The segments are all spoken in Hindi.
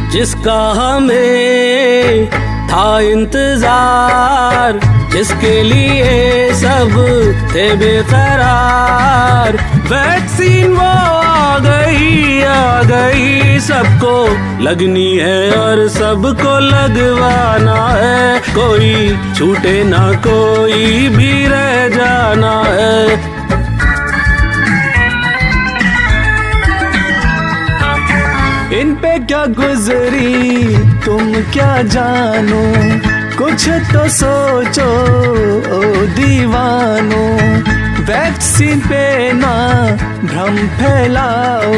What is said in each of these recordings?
जिसका हमें था इंतजार, जिसके लिए सब थे बेकरार, वैक्सीन वो आ गई सबको लगनी है और सबको लगवाना है, कोई छूटे ना कोई भी रह जाना है। इन पे क्या गुजरी तुम क्या जानो, कुछ तो सोचो ओ दीवानो, वैक्सीन पे ना भ्रम फैलाओ,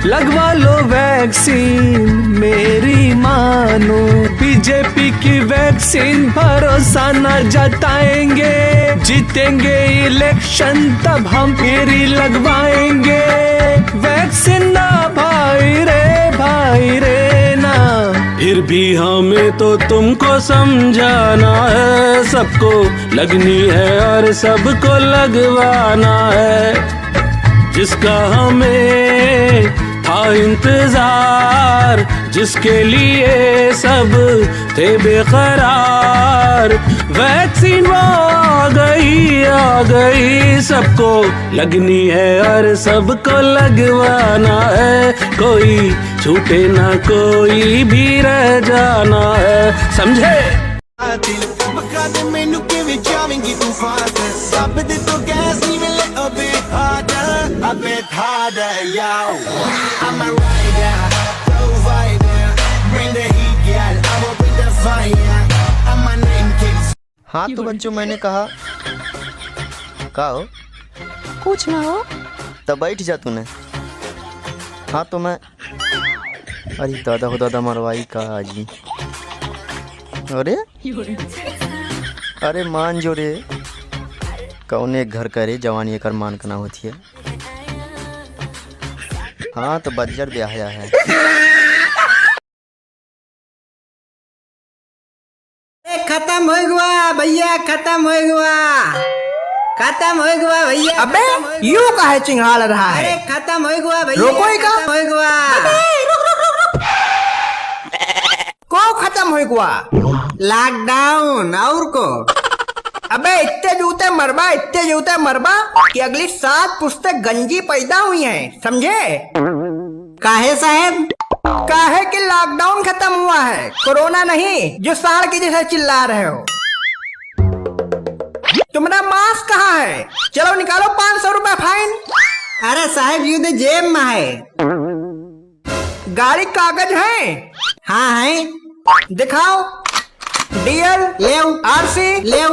लगवा लो वैक्सीन मेरी मानो। बीजेपी की वैक्सीन भरोसा न जताएंगे, जीतेंगे इलेक्शन तब हम फिर लगवाएंगे वैक्सीन ना भाई रे ना। फिर भी हमें तो तुमको समझाना है, सबको लगनी है और सबको लगवाना है। जिसका हमें था इंतजार, जिसके लिए सब थे बेकरार, वैक्सीन वो आ गई सबको लगनी है और सबको लगवाना है, कोई छूटे ना कोई भी रह जाना है, समझे। हाँ तो बच्चों मैंने कहा हो कुछ ना हो तब बैठ जा तूने। हाँ तो मैं अरे दादा हो दादा मरवाई का जी। अरे मान जो रे कौन एक घर करे जवानी एकर मान कना होती है। हाँ तो बज्जर ब्याह है। खत्म हो गया भैया, खत्म हो गया भैया। अबे यू काहे चिंगाल रहा है? अरे खत्म हो गया भैया, रोको का खत्म हो गया। को खत्म हो गया? लॉकडाउन और को। अबे इतने जूते मरबा कि अगली 7 पुस्तक गंजी पैदा हुई हैं, समझे? काहे साहब? काहे कि लॉकडाउन खत्म हुआ है, कोरोना नहीं जो साड़ के जैसे चिल्ला रहे हो। तुम्हारा मास्क कहाँ है? चलो निकालो 500 रुपए फाइन। अरे साहब यू तो जेब में है। गाड़ी कागज है? हाँ है। दिखाओ। डीएल ले आरसी ले